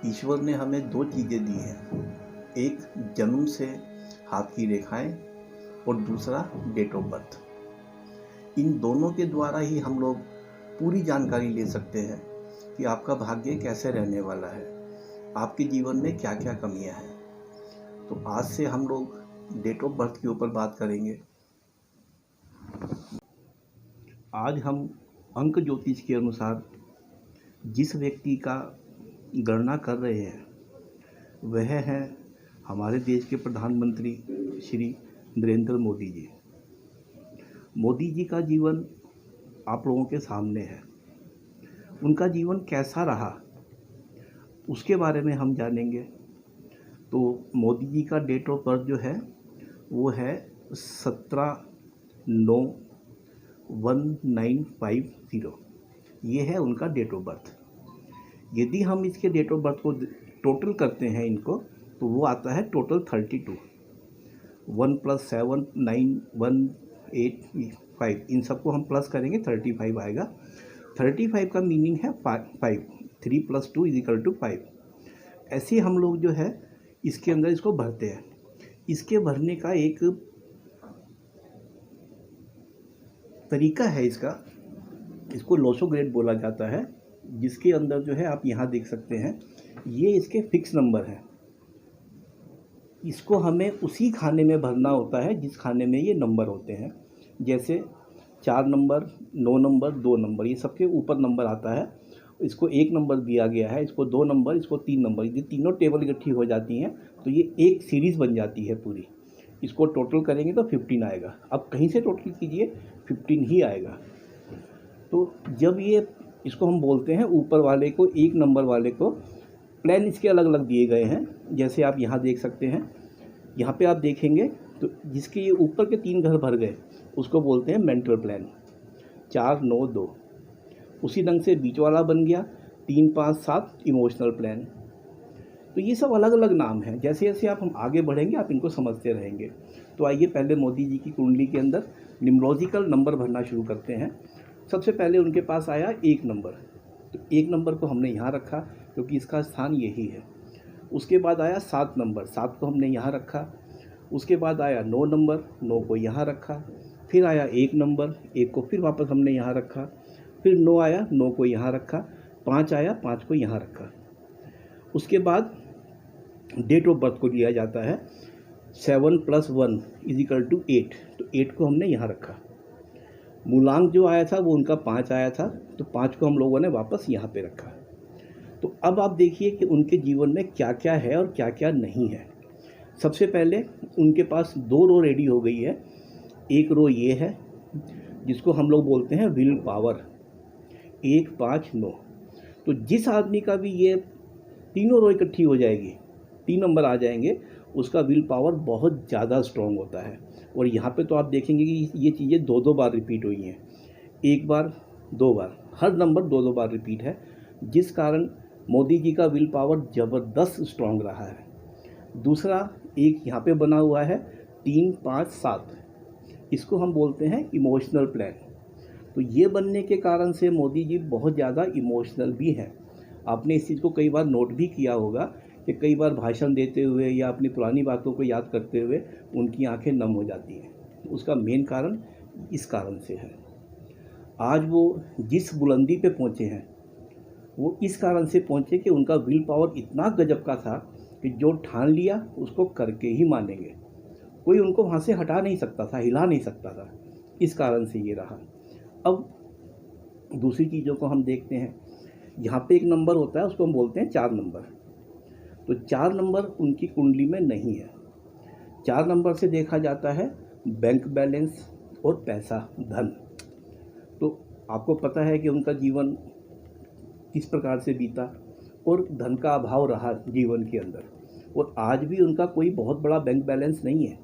ईश्वर ने हमें दो चीज़ें दी हैं, एक जन्म से हाथ की रेखाएं और दूसरा डेट ऑफ बर्थ। इन दोनों के द्वारा ही हम लोग पूरी जानकारी ले सकते हैं कि आपका भाग्य कैसे रहने वाला है, आपके जीवन में क्या क्या कमियां हैं। तो आज से हम लोग डेट ऑफ बर्थ के ऊपर बात करेंगे। आज हम अंक ज्योतिष के अनुसार जिस व्यक्ति का गणना कर रहे हैं वह है हमारे देश के प्रधानमंत्री श्री नरेंद्र मोदी जी। मोदी जी का जीवन आप लोगों के सामने है। उनका जीवन कैसा रहा उसके बारे में हम जानेंगे। तो मोदी जी का डेट ऑफ बर्थ जो है वो है 17/9/1950। ये है उनका डेट ऑफ बर्थ। यदि हम इसके डेट ऑफ बर्थ को टोटल करते हैं इनको, तो वो आता है टोटल 32। 1 + 7 9 1 8 5, इन सबको हम प्लस करेंगे 35 आएगा। 35 का मीनिंग है 5। 3 + 2 = 5। ऐसे हम लोग जो है इसके अंदर इसको भरते हैं। इसके भरने का एक तरीका है इसको लोसोग्रेड बोला जाता है, जिसके अंदर जो है आप यहाँ देख सकते हैं ये इसके फिक्स नंबर हैं। इसको हमें उसी खाने में भरना होता है जिस खाने में ये नंबर होते हैं। जैसे 4 नंबर, 9 नंबर, 2 नंबर, ये सबके ऊपर नंबर आता है। इसको 1 नंबर दिया गया है, इसको 2 नंबर, इसको 3 नंबर। ये तीनों टेबल इकट्ठी हो जाती हैं तो ये एक सीरीज़ बन जाती है पूरी। इसको टोटल करेंगे तो 15 आएगा। अब कहीं से टोटल कीजिए 15 ही आएगा। तो जब ये इसको हम बोलते हैं ऊपर वाले को, 1 नंबर वाले को प्लान इसके अलग अलग दिए गए हैं। जैसे आप यहाँ देख सकते हैं, यहाँ पे आप देखेंगे तो जिसके ये ऊपर के 3 घर भर गए उसको बोलते हैं मेंटल प्लान। 4 9 2 उसी ढंग से बीच वाला बन गया 3 5 7 इमोशनल प्लान। तो ये सब अलग अलग नाम हैं। जैसे जैसे हम आगे बढ़ेंगे आप इनको समझते रहेंगे। तो आइए पहले मोदी जी की कुंडली के अंदर न्यूमरोलॉजिकल नंबर भरना शुरू करते हैं। सबसे पहले उनके पास आया 1 नंबर। तो 1 नंबर को हमने यहाँ रखा क्योंकि इसका स्थान यही है। उसके बाद आया 7 नंबर, 7 को हमने यहाँ रखा। उसके बाद आया 9 नंबर, 9 को यहाँ रखा। फिर आया 1 नंबर, 1 को फिर वापस हमने यहाँ रखा। फिर 9 आया, 9 को यहाँ रखा। 5 आया, 5 को यहाँ रखा। उसके बाद डेट ऑफ बर्थ को लिया जाता है 7 + 1 = 8। तो 8 को हमने यहाँ रखा। मूलांक जो आया था वो उनका 5 आया था, तो 5 को हम लोगों ने वापस यहाँ पे रखा। तो अब आप देखिए कि उनके जीवन में क्या क्या है और क्या क्या नहीं है। सबसे पहले उनके पास 2 रो रेडी हो गई है। एक रो ये है जिसको हम लोग बोलते हैं विल पावर, 1 5 9। तो जिस आदमी का भी ये तीनों रो इकट्ठी हो जाएगी, 3 नंबर आ जाएंगे, उसका विल पावर बहुत ज़्यादा स्ट्रॉन्ग होता है। और यहाँ पे तो आप देखेंगे कि ये चीज़ें 2-2 बार रिपीट हुई हैं। 1 बार, 2 बार, हर नंबर 2-2 बार रिपीट है, जिस कारण मोदी जी का विल पावर ज़बरदस्त स्ट्रॉन्ग रहा है। दूसरा एक यहाँ पे बना हुआ है 3 5 7, इसको हम बोलते हैं इमोशनल प्लान। तो ये बनने के कारण से मोदी जी बहुत ज़्यादा इमोशनल भी हैं। आपने इस चीज़ को कई बार नोट भी किया होगा कि कई बार भाषण देते हुए या अपनी पुरानी बातों को याद करते हुए उनकी आंखें नम हो जाती हैं। उसका मेन कारण इस कारण से है। आज वो जिस बुलंदी पे पहुँचे हैं वो इस कारण से पहुँचे कि उनका विल पावर इतना गजब का था कि जो ठान लिया उसको करके ही मानेंगे। कोई उनको वहाँ से हटा नहीं सकता था, हिला नहीं सकता था। इस कारण से ये रहा। अब दूसरी चीज़ों को हम देखते हैं। यहाँ पे एक नंबर होता है, उसको हम बोलते हैं 4 नंबर। तो 4 नंबर उनकी कुंडली में नहीं है। 4 नंबर से देखा जाता है बैंक बैलेंस और पैसा, धन। तो आपको पता है कि उनका जीवन किस प्रकार से बीता और धन का अभाव रहा जीवन के अंदर। और आज भी उनका कोई बहुत बड़ा बैंक बैलेंस नहीं है।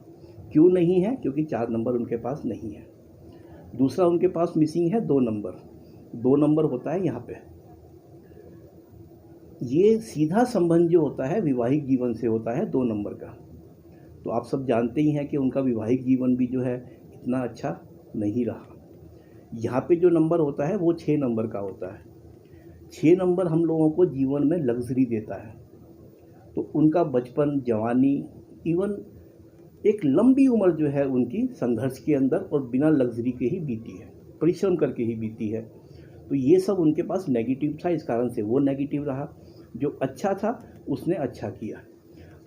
क्यों नहीं है? क्योंकि 4 नंबर उनके पास नहीं है। दूसरा उनके पास मिसिंग है 2 नंबर। 2 नंबर होता है यहाँ पे। ये सीधा संबंध जो होता है वैवाहिक जीवन से होता है 2 नंबर का। तो आप सब जानते ही हैं कि उनका वैवाहिक जीवन भी जो है इतना अच्छा नहीं रहा। यहाँ पे जो नंबर होता है वो 6 नंबर का होता है। 6 नंबर हम लोगों को जीवन में लग्जरी देता है। तो उनका बचपन, जवानी, इवन एक लंबी उम्र जो है उनकी संघर्ष के अंदर और बिना लग्जरी के ही बीती है, परिश्रम करके ही बीती है। तो ये सब उनके पास नेगेटिव था, इस कारण से वो नेगेटिव रहा। जो अच्छा था उसने अच्छा किया।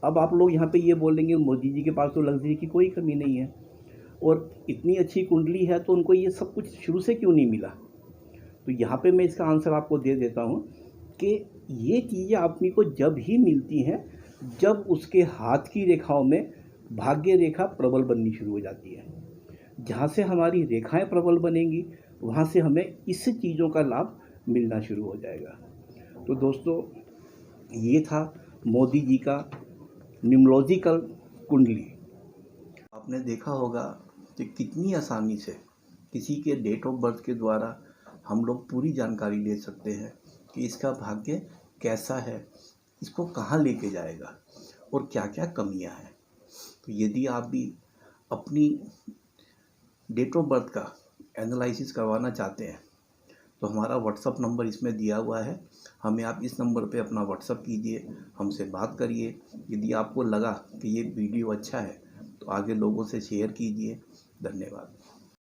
अब आप लोग यहाँ पे ये बोलेंगे मोदी जी के पास तो लग्जरी की कोई कमी नहीं है और इतनी अच्छी कुंडली है तो उनको ये सब कुछ शुरू से क्यों नहीं मिला। तो यहाँ पे मैं इसका आंसर आपको दे देता हूँ कि ये चीज़ें आदमी को जब ही मिलती हैं जब उसके हाथ की रेखाओं में भाग्य रेखा प्रबल बननी शुरू हो जाती है। जहाँ से हमारी रेखाएं प्रबल बनेंगी वहाँ से हमें इस चीज़ों का लाभ मिलना शुरू हो जाएगा। तो दोस्तों, ये था मोदी जी का न्यूमरोलॉजिकल कुंडली। आपने देखा होगा कि कितनी आसानी से किसी के डेट ऑफ बर्थ के द्वारा हम लोग पूरी जानकारी ले सकते हैं कि इसका भाग्य कैसा है, इसको कहाँ लेके जाएगा और क्या क्या कमियां हैं। तो यदि आप भी अपनी डेट ऑफ बर्थ का एनालिसिस करवाना चाहते हैं तो हमारा व्हाट्सअप नंबर इसमें दिया हुआ है, हमें आप इस नंबर पे अपना व्हाट्सअप कीजिए, हमसे बात करिए। यदि आपको लगा कि ये वीडियो अच्छा है तो आगे लोगों से शेयर कीजिए। धन्यवाद।